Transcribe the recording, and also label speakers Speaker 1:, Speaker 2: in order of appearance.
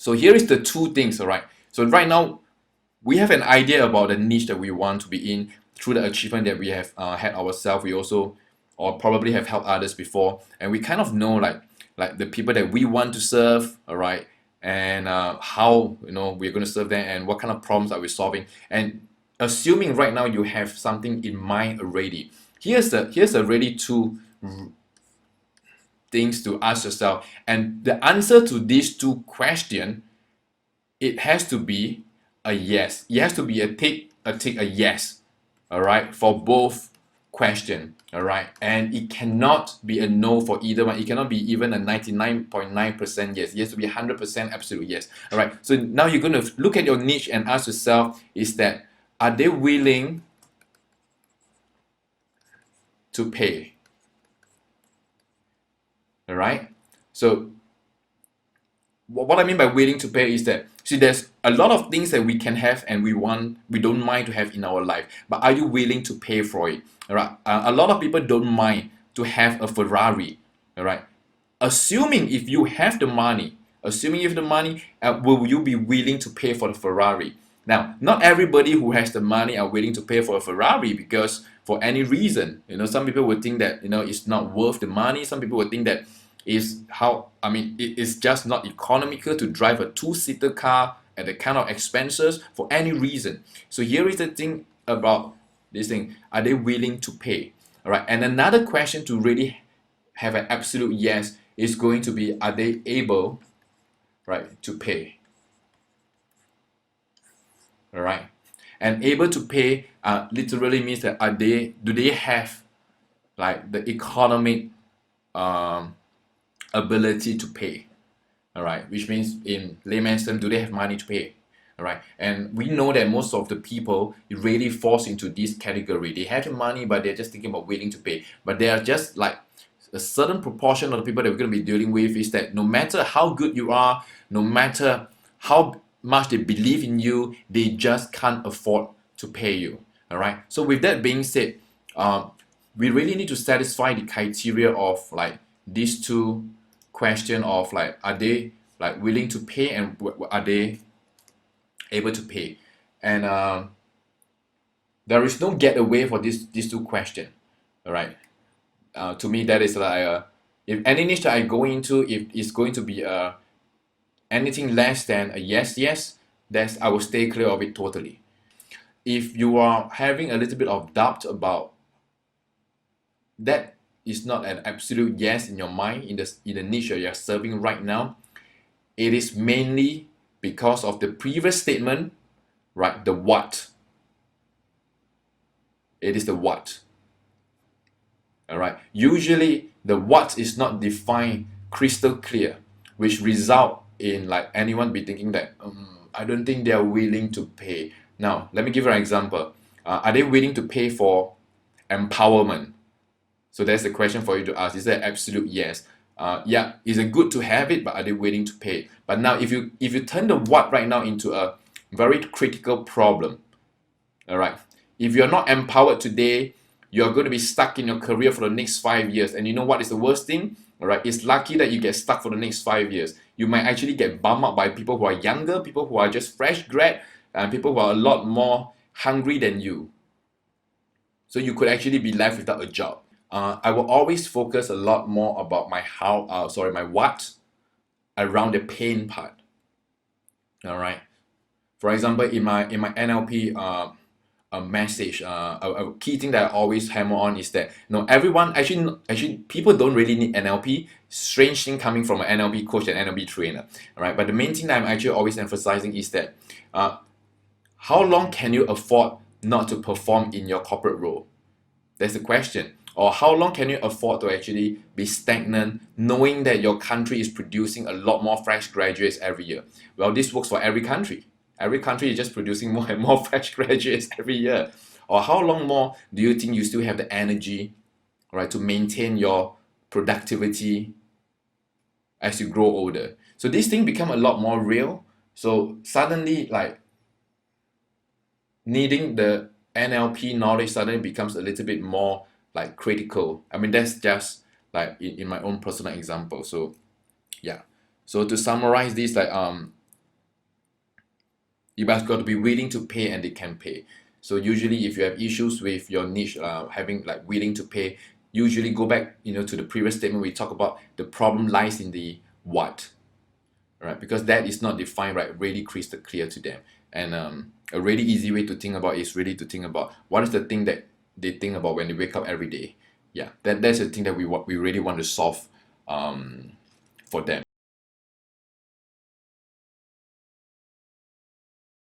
Speaker 1: So here is the two things, all right? So right now, we have an idea about the niche that we want to be in through the achievement that we have had ourselves. We also, or probably have helped others before, and we kind of know like the people that we want to serve, all right, and how we're going to serve them and what kind of problems are we solving. And assuming right now you have something in mind already, here's the really two things to ask yourself, and the answer to these two questions, it has to be a yes. It has to be a tick, a yes. All right, for both question. All right, and it cannot be a no for either one. It cannot be even a 99.9% yes. It has to be 100% absolute yes. All right, so now you're going to look at your niche and ask yourself, is that, are they willing to pay? All right, so what I mean by willing to pay is that, see, there's a lot of things that we can have and we don't mind to have in our life, but are you willing to pay for it? All right, a lot of people don't mind to have a Ferrari. All right, assuming if you have the money, will you be willing to pay for the Ferrari? Now, not everybody who has the money are willing to pay for a Ferrari, because for any reason, some people would think that it's not worth the money. Some people would think that it is just not economical to drive a two-seater car at the kind of expenses for any reason. So here is the thing about this thing: are they willing to pay? All right, and another question to really have an absolute yes is going to be, are they able, right, to pay? All right, and able to pay literally means that do they have like the economic ability to pay? All right, which means in layman's terms, do they have money to pay? All right, and we know that most of the people, it really falls into this category. They have the money, but they're just thinking about willing to pay. But they are just like a certain proportion of the people that we're going to be dealing with, is that no matter how good you are, no matter how much they believe in you, they just can't afford to pay you. All right, so with that being said, we really need to satisfy the criteria of like these two question of like, are they like willing to pay, and are they able to pay? And there is no getaway for these two questions. All right, to me that is like if any niche that I go into, if it's going to be anything less than a yes, that's, I will stay clear of it totally. If you are having a little bit of doubt about that, is not an absolute yes in your mind in the niche that you're serving right now, it is mainly because of the previous statement, right? The what. It is the what. All right. Usually the what is not defined crystal clear, which result in like anyone be thinking that I don't think they are willing to pay. Now, let me give you an example. Are they willing to pay for empowerment? So that's the question for you to ask. Is that absolute yes? Yeah, is it good to have it, but are they willing to pay? But now, if you turn the what right now into a very critical problem, all right. If you're not empowered today, you're going to be stuck in your career for the next 5 years. And you know what is the worst thing? All right, it's lucky that you get stuck for the next 5 years. You might actually get bummed out by people who are younger, people who are just fresh grad, and people who are a lot more hungry than you. So you could actually be left without a job. I will always focus a lot more about my my what around the pain part. All right. For example, in my NLP a message, a key thing that I always hammer on is that everyone actually people don't really need NLP. Strange thing coming from an NLP coach and NLP trainer. All right. But the main thing that I'm actually always emphasizing is that how long can you afford not to perform in your corporate role? That's the question. Or how long can you afford to actually be stagnant, knowing that your country is producing a lot more fresh graduates every year? Well, this works for every country. Every country is just producing more and more fresh graduates every year. Or how long more do you think you still have the energy, right, to maintain your productivity as you grow older? So these things become a lot more real. So suddenly, like, needing the NLP knowledge suddenly becomes a little bit more like critical. I mean, that's just like in my own personal example. So yeah. So to summarize this, like You must got to be willing to pay, and they can pay. So usually, if you have issues with your niche, having like willing to pay, usually go back, to the previous statement we talk about. The problem lies in the what, right? Because that is not defined right, really crystal clear to them. And a really easy way to think about is really to think about what is the thing that they think about when they wake up every day. Yeah, that's the thing that we really want to solve for them.